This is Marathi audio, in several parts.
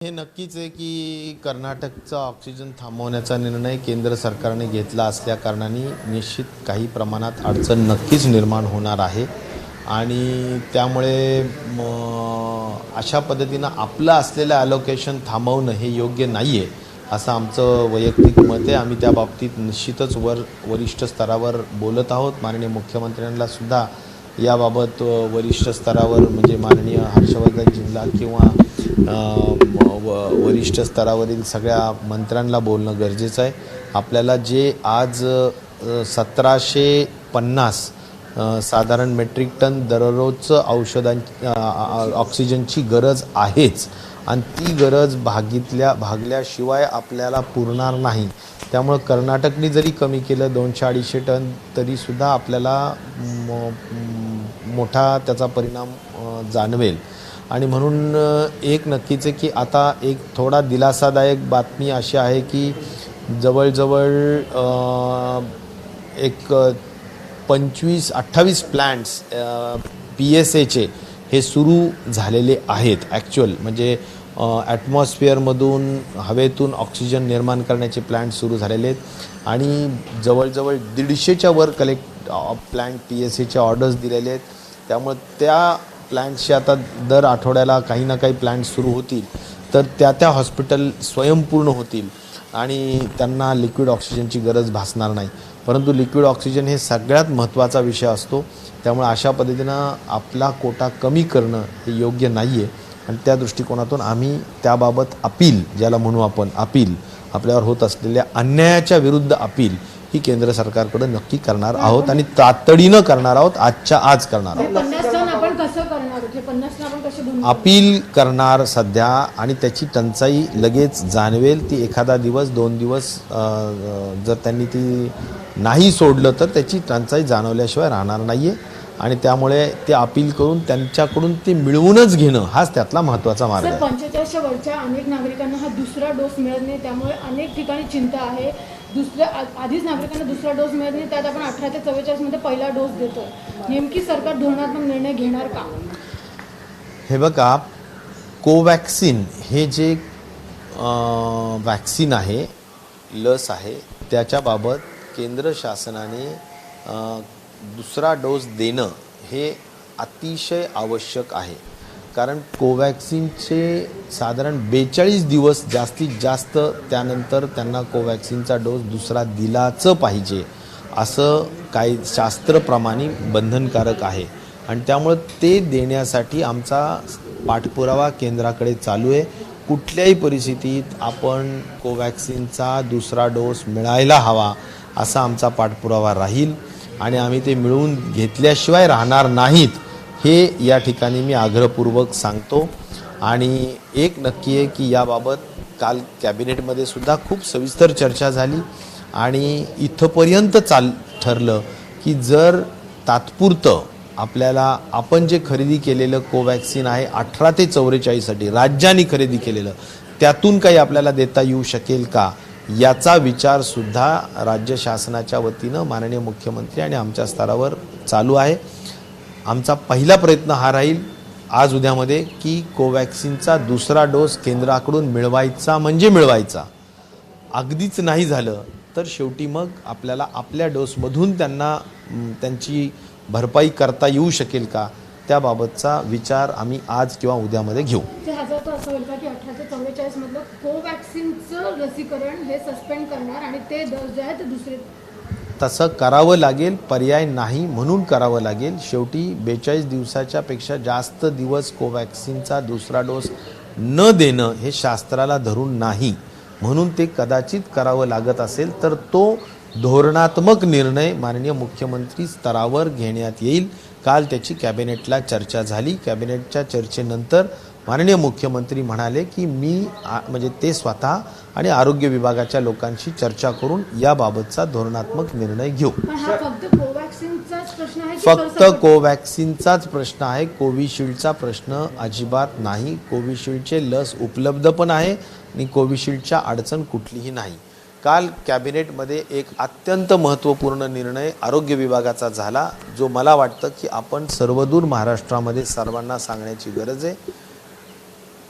हे नक्कीच आहे की कर्नाटकचा ऑक्सिजन थांबवण्याचा निर्णय केंद्र सरकारने घेतला असल्या कारणाने निश्चित काही प्रमाणात अडचण नक्कीच निर्माण होणार आहे आणि त्यामुळे अशा पद्धतीनं आपलं असलेलं ॲलोकेशन थांबवणं हे योग्य नाही आहे असं आमचं वैयक्तिक मत आहे। आम्ही त्या बाबतीत निश्चितच वरिष्ठ स्तरावर बोलत आहोत। माननीय मुख्यमंत्र्यांना सुद्धा याबाबत वरिष्ठ स्तरावर म्हणजे माननीय हर्षवर्धनजींना किंवा वरिष्ठ स्तरावरील सगळ्या मंत्र्यांना बोलणं गरजेचं आहे। आपल्याला जे आज 1750 साधारण मेट्रिक टन दररोजचं ऑक्सिजनची गरज आहेच आणि ती गरज भागल्याशिवाय आपल्याला पुरणार नाही। त्यामुळे कर्नाटकने जरी कमी केलं 200-250 टन तरीसुद्धा आपल्याला मोठा त्याचा परिणाम जाणवेल आणि म्हणून एक नक्कीच आहे की आता एक थोडा दिलासादायक बातमी अशी आहे की जवळजवळ एक 25-28 प्लॅन्ट्स PSAचे हे सुरू झालेले आहेत। ॲक्च्युअल म्हणजे ॲटमॉस्फिअरमधून हवेतून ऑक्सिजन निर्माण करण्याचे प्लॅन्ट सुरू झालेले आहेत आणि जवळजवळ 150च्या वर प्लॅन्ट PSAचे ऑर्डर्स दिलेले आहेत। त्यामुळे त्या प्लॅन्टचे आता दर आठवड्याला काही ना काही प्लॅन्ट सुरू होतील तर त्या हॉस्पिटल स्वयंपूर्ण होतील आणि त्यांना लिक्विड ऑक्सिजनची गरज भासणार नाही। परंतु लिक्विड ऑक्सिजन हे सगळ्यात महत्त्वाचा विषय असतो। त्यामुळे अशा पद्धतीनं आपला कोटा कमी करणं हे योग्य नाही आहे आणि त्या दृष्टिकोनातून आम्ही त्याबाबत अपील ज्याला म्हणू आपण अपील आपल्यावर होत असलेल्या अन्यायाच्या विरुद्ध अपील ही केंद्र सरकारकडे नक्की करणार आहोत आणि तातडीनं करणार आहोत। आजच्या आज करणार आहोत। अपील करणार सध्या आणि त्याची टंचाई लगेच जाणवेल। ती एखादा दिवस 2 दिवस जर त्यांनी ती नाही सोडलं तर त्याची टंचाई जाणवल्याशिवाय राहणार नाही आहे आणि त्यामुळे ते अपील करून त्यांच्याकडून ते मिळवूनच घेणं हाच त्यातला महत्त्वाचा मार्ग आहे। 45च्या वरच्या अनेक नागरिकांना हा दुसरा डोस मिळत नाही, त्यामुळे अनेक ठिकाणी चिंता आहे। आधीच नागरिकांना दुसरा डोस मिळत नाही, त्यात आपण 18 ते 44 मध्ये पहिला डोस देतो। नेमकी सरकार धोरणात्मक निर्णय घेणार का? हे बघा, कोवॅक्सिन हे जे वॅक्सिन आहे, लस आहे, त्याच्याबाबत केंद्र शासनाने दुसरा डोस देणं हे अतिशय आवश्यक आहे। कारण कोवॅक्सिनचे साधारण 42 दिवस जास्तीत जास्त त्यानंतर त्यांना कोवॅक्सिनचा डोस दुसरा दिलाच पाहिजे असं काही शास्त्रप्रमाणे बंधनकारक आहे आणि त्यामुळे ते देण्यासाठी आमचा पाठपुरावा केंद्राकडे चालू आहे। कुठल्याही परिस्थितीत आपण कोवॅक्सिनचा दुसरा डोस मिळायला हवा असा आमचा पाठपुरावा राहील आणि आम्ही ते मिळवून घेतल्याशिवाय राहणार नाहीत हे या ठिकाणी मी आग्रहपूर्वक सांगतो। आणि एक नक्की आहे की याबाबत काल कॅबिनेटमध्ये सुद्धा खूप सविस्तर चर्चा झाली आणि इथंपर्यंत ठरलं की जर तात्पुरतं आपल्याला आपण जे खरेदी केलेलं कोवॅक्सिन आहे 18 ते 44साठी राज्यांनी खरेदी केलेलं त्यातून काही आपल्याला देता येऊ शकेल का याचा विचारसुद्धा राज्य शासनाच्या वतीनं माननीय मुख्यमंत्री आणि आमच्या स्तरावर चालू आहे। आमचा पहिला प्रयत्न हा राहील आज उद्यामध्ये की कोवॅक्सिनचा दुसरा डोस केंद्राकडून मिळवायचा म्हणजे मिळवायचा। अगदीच नाही झालं तर शेवटी मग आपल्याला आपल्या डोसमधून त्यांना त्यांची भरपाई करता येऊ शकेल का त्याबाबतचा विचार आम्ही आज किंवा उद्यामध्ये घेऊ। असं होईल का की 18 ते 44 मधलं कोवॅक्सिनचं लसीकरण हे सस्पेंड करणार आणि ते डोस जे आहे ते दुसरे तसं करावं लागेल, पर्याय नाही म्हणून करावं लागेल। शेवटी 42 दिवसाच्या पेक्षा जास्त दिवस कोवॅक्सिनचा दुसरा डोस न देणं हे शास्त्राला धरून नाही म्हणून ते कदाचित करावं लागत असेल तर तो धोरणात्मक निर्णय माननीय मुख्यमंत्री स्तरावर घेण्यात येईल। काल त्याची कॅबिनेटला चर्चा झाली। कॅबिनेटच्या चर्चेनंतर माननीय मुख्यमंत्री म्हणाले की मी म्हणजे ते स्वतः आणि आरोग्य विभागाच्या लोकांशी चर्चा करून याबाबतचा धोरणात्मक निर्णय घेऊ। फक्त कोवॅक्सिनचाच प्रश्न आहे, कोविशिल्डचा प्रश्न अजिबात नाही। कोविशिल्डचे लस उपलब्ध पण आहे आणि कोविशिल्डच्या अडचण कुठलीही नाही। काल कॅबिनेटमध्ये एक अत्यंत महत्त्वपूर्ण निर्णय आरोग्य विभागाचा झाला जो मला वाटतं की आपण सर्वदूर महाराष्ट्रामध्ये सर्वांना सांगण्याची गरज आहे।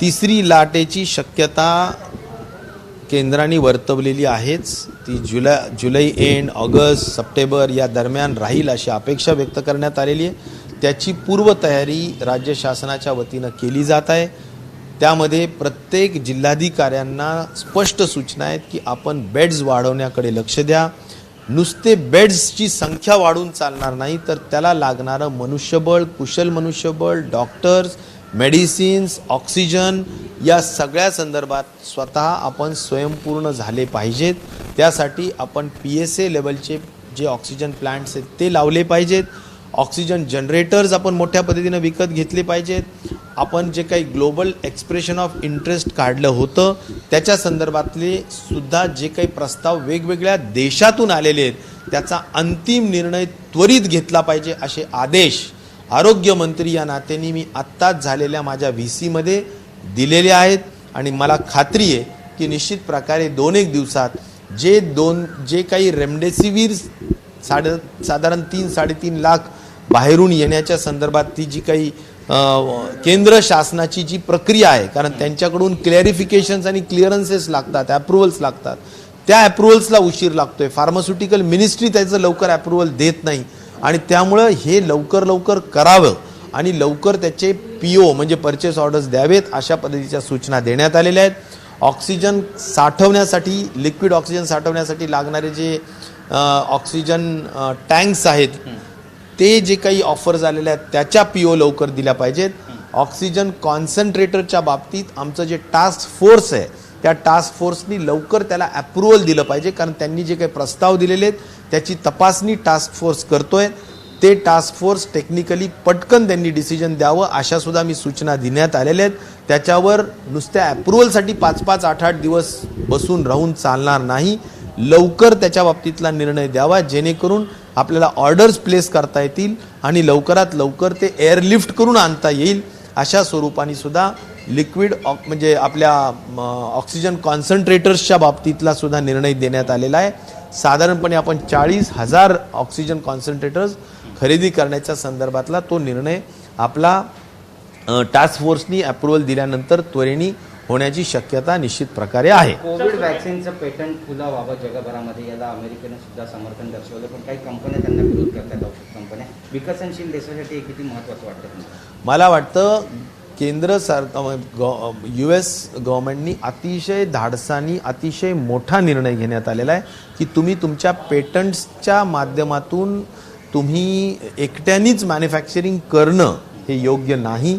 तिसरी लाटेची शक्यता केंद्राने वर्तवलेली आहेच. ती जुलै एंड ऑगस्ट सप्टेंबर या दरम्यान राहील अशी अपेक्षा व्यक्त करण्यात आलेली आहे. त्याची पूर्वतयारी राज्य शासनाच्या वतीनं केली जात आहे. त्यामध्ये प्रत्येक जिल्हाधिकाऱ्यांना स्पष्ट सूचना आहेत की आपण बेड्स वाढवण्याकडे लक्ष द्या. नुसते बेड्सची संख्या वाढून चालणार नाही, तर त्याला लागणारं मनुष्यबळ, कुशल मनुष्यबळ, डॉक्टर्स, मेडिसिन्स, ऑक्सिजन या सगळ्या संदर्भात स्वतः आपण स्वयंपूर्ण झाले पाहिजेत. त्यासाठी आपण PSA लेवलचे जे ऑक्सिजन प्लांट्स आहेत ते लावले पाहिजेत. ऑक्सिजन जनरेटर्स आपण मोठ्या पद्धतीनं विकत घेतले पाहिजेत. आपण जे काही ग्लोबल एक्सप्रेशन ऑफ इंटरेस्ट काढलं होतं त्याच्या संदर्भातले सुद्धा जे काही प्रस्ताव वेगवेगळ्या देशातून आलेले आहेत त्याचा अंतिम निर्णय त्वरित घेतला पाहिजे असे आदेश आरोग्यमंत्री या नात्याने मी आत्ताच झालेल्या माझ्या VCमध्ये दिलेले आहेत. आणि मला खात्री आहे की निश्चित प्रकारे 2-1 दिवसात जे काही रेमडेसिवीर साधारण 3-3.5 लाख बाहेरून येण्याच्या संदर्भात ती जी काही केंद्र शासनाची जी प्रक्रिया आहे, कारण त्यांच्याकडून क्लॅरिफिकेशन्स आणि क्लिअरन्सेस लागतात, अप्रुव्हल्स लागतात, त्या अप्रुव्हल्सला उशीर लागतोय. फार्मास्युटिकल मिनिस्ट्री त्याचं लवकर अप्रुव्हल देत नाही आणि त्यामुळं हे लवकर करावं आणि लवकर त्याचे PO म्हणजे परचेस ऑर्डर्स द्यावेत अशा पद्धतीच्या सूचना देण्यात आलेल्या आहेत. ऑक्सिजन साठवण्यासाठी, लिक्विड ऑक्सिजन साठवण्यासाठी लागणारे जे ऑक्सिजन टँक्स आहेत ते जे काही ऑफर झालेले आहेत त्याच्या PO लवकर दिल्या पाहिजेत. ऑक्सिजन कॉन्सन्ट्रेटरच्या बाबतीत आमचं जे टास्क फोर्स आहे त्या टास्क फोर्सनी लवकर त्याला अप्रुव्हल दिलं पाहिजे, कारण त्यांनी जे काही प्रस्ताव दिलेले आहेत त्याची तपासणी टास्क फोर्स करतोय. ते टास्क फोर्स टेक्निकली पटकन त्यांनी डिसिजन द्यावं अशा सुद्धा मी सूचना देण्यात आलेल्या आहेत. त्याच्यावर नुसत्या अप्रुव्हलसाठी 5-5, 8-8 दिवस बसून राहून चालणार नाही. लवकर त्याच्या बाबतीतला निर्णय द्यावा जेणेकरून आपल्याला ऑर्डर्स प्लेस करता येतील आणि लवकरात लवकर ते एअरलिफ्ट करून आणता येईल. अशा स्वरूपाने सुद्धा लिक्विड म्हणजे आपल्या ऑक्सिजन कॉन्सन्ट्रेटर्सच्या बाबतीतला सुद्धा निर्णय देण्यात आलेला आहे. साधारणपणे आपण 40,000 ऑक्सिजन कॉन्सन्ट्रेटर्स खरेदी करण्याच्या संदर्भातला तो निर्णय आपला टास्क फोर्सनी अप्रुव्हल दिल्यानंतर त्वरेने होण्याची शक्यता निश्चित प्रकारे आहे. कोविड वॅक्सिनचं पेटंट खुला व्हावं जगभरामध्ये याला अमेरिकेनं सुद्धा समर्थन दर्शवलं, पण काही कंपन्या त्यांना विरोध करतात. औषध कंपन्या विकसनशील देशासाठी हे किती महत्त्वाचं वाटतं तुम्हाला? मला वाटतं केंद्र सरकार US गव्हर्नमेंटनी अतिशय धाडसानी अतिशय मोठा निर्णय घेण्यात आलेला आहे की तुम्ही तुमच्या पेटंट्सच्या माध्यमातून तुम्ही एकट्यानेच मॅन्युफॅक्चरिंग करणं हे योग्य नाही.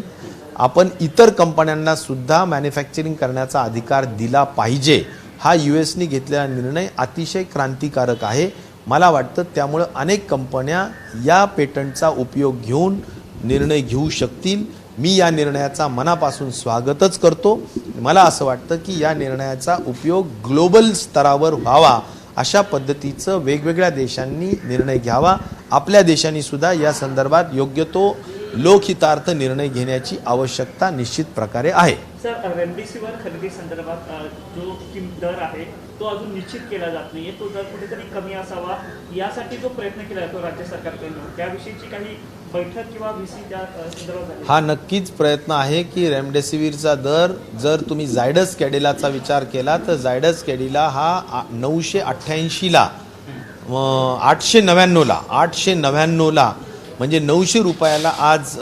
आपण इतर कंपन्यांना सुद्धा मॅन्युफॅक्चरिंग करण्याचा अधिकार दिला पाहिजे. हा USनी घेतलेला निर्णय अतिशय क्रांतिकारक आहे. मला वाटतं त्यामुळं अनेक कंपन्या या पेटंटचा उपयोग घेऊन निर्णय घेऊ शकतील. मी या निर्णयाचा मनापासून स्वागतच करतो. मला असं वाटतं की या निर्णयाचा उपयोग ग्लोबल स्तरावर व्हावा अशा पद्धतीचं वेगवेगळ्या देशांनी निर्णय घ्यावा. आपल्या देशांनी सुद्धा या संदर्भात योग्य तो लोकहितार्थ निर्णय घेण्याची आवश्यकता निश्चित प्रकारे आहे. सर, रेमडेसिवीर खरेदी संदर्भात जो दर आहे तो अजून निश्चित केला जात नाहीये. तो दर कुठेतरी कमी असावा यासाठी जो प्रयत्न केला जातो राज्य सरकारकडून, त्याविषयीची काही बैठक किंवा VC त्या संदर्भात झाली? हा नक्कीच प्रयत्न आहे की रेमडेसिवीरचा दर जर तुम्ही झायडस कॅडिलाचा विचार केला तर झायडस कॅडिला हा 988ला 899ला म्हणजे 900 रुपयाला आज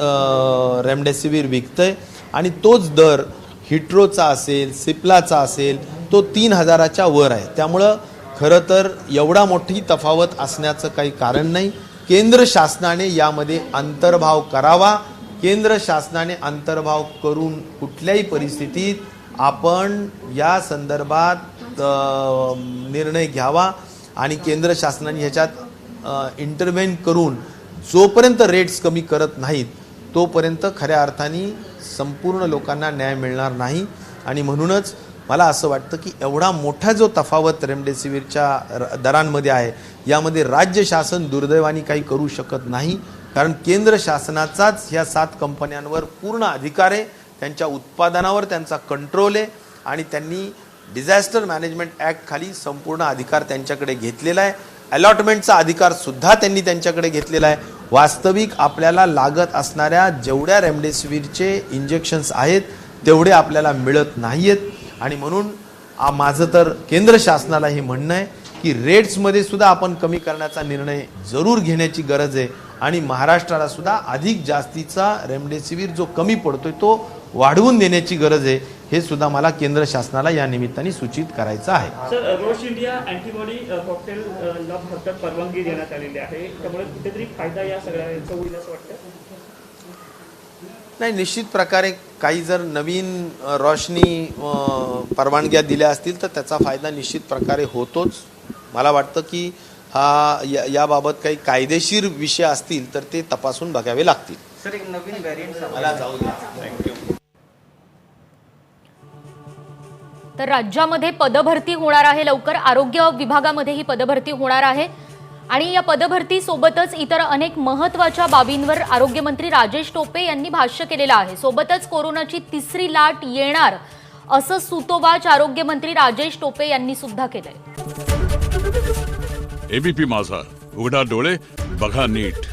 रेमडेसिवीर विकतंय आणि तोच दर हिट्रोचा असेल, सिप्लाचा असेल तो 3000च्या वर आहे. त्यामुळं खरं तर एवढा मोठी तफावत असण्याचं काही कारण नाही. केंद्र शासनाने यामध्ये अंतर्भाव करावा. केंद्र शासनाने अंतर्भाव करून कुठल्याही परिस्थितीत आपण या संदर्भात निर्णय घ्यावा आणि केंद्र शासनाने ह्याच्यात इंटरव्हेन करून जोपर्यंत रेट्स कमी करत नाहीत तोपर्यंत खऱ्या अर्थाने संपूर्ण लोकांना न्याय मिळणार नाही. आणि म्हणूनच मला असं वाटतं की एवढा मोठा जो तफावत रेमडेसिवीरच्या दरांमध्ये आहे यामध्ये राज्य शासन दुर्दैवाने काही करू शकत नाही, कारण केंद्र शासनाचाच ह्या 7 कंपन्यांवर पूर्ण अधिकार आहे. त्यांच्या उत्पादनावर त्यांचा कंट्रोल आहे आणि त्यांनी डिझास्टर मॅनेजमेंट ॲक्ट खाली संपूर्ण अधिकार त्यांच्याकडे घेतलेला आहे. अलॉटमेंटचा अधिकार सुद्धा त्यांनी त्यांच्याकडे घेतलेला आहे. वास्तविक आपल्याला लागत असणाऱ्या जेवढ्या रेमडेसिवीरचे इंजेक्शन्स आहेत तेवढे आपल्याला मिळत नाही आहेत. आणि म्हणून माझं तर केंद्र शासनाला हे म्हणणं आहे की रेट्समध्ये सुद्धा आपण कमी करण्याचा निर्णय जरूर घेण्याची गरज आहे. आणि महाराष्ट्राला सुद्धा अधिक जास्तीचा रेमडेसिवीर जो कमी पडतोय तो वाढवून देण्याची गरज आहे. हे सुद्धा मला केंद्र शासनाला या निमित्ताने सूचित करायचं आहे. सर, रोश इंडिया अँटीबॉडी कॉकटेलला भारतात परवानगी देण्यात आलेली आहे, त्यामुळे कुठेतरी फायदा या सगळ्यांचा होईल असं वाटतं? नाही, निश्चित प्रकारे काही जर नवीन रोशनी परवानग्या दिल्या असतील तर त्याचा फायदा निश्चित प्रकारे होतोच. मला वाटतं की याबाबत काही कायदेशीर विषय असतील तर ते तपासून बघावे लागतील. सर, एक नवीन व्हेरियंट मला जाऊ द्या. थँक्यू. तर राज्यामध्ये पदभरती होणार आहे लवकर. आरोग्य विभागामध्ये ही पदभरती होणार आहे आणि या पदभरती सोबतच इतर अनेक महत्त्वाच्या बाबींवर आरोग्यमंत्री राजेश टोपे यांनी भाष्य केलेलं आहे. सोबतच कोरोनाची तिसरी लाट येणार असं सूतोवाच आरोग्यमंत्री राजेश टोपे यांनी सुद्धा केलंय. एबीपी माझा, उघडा डोळे बघा नीट.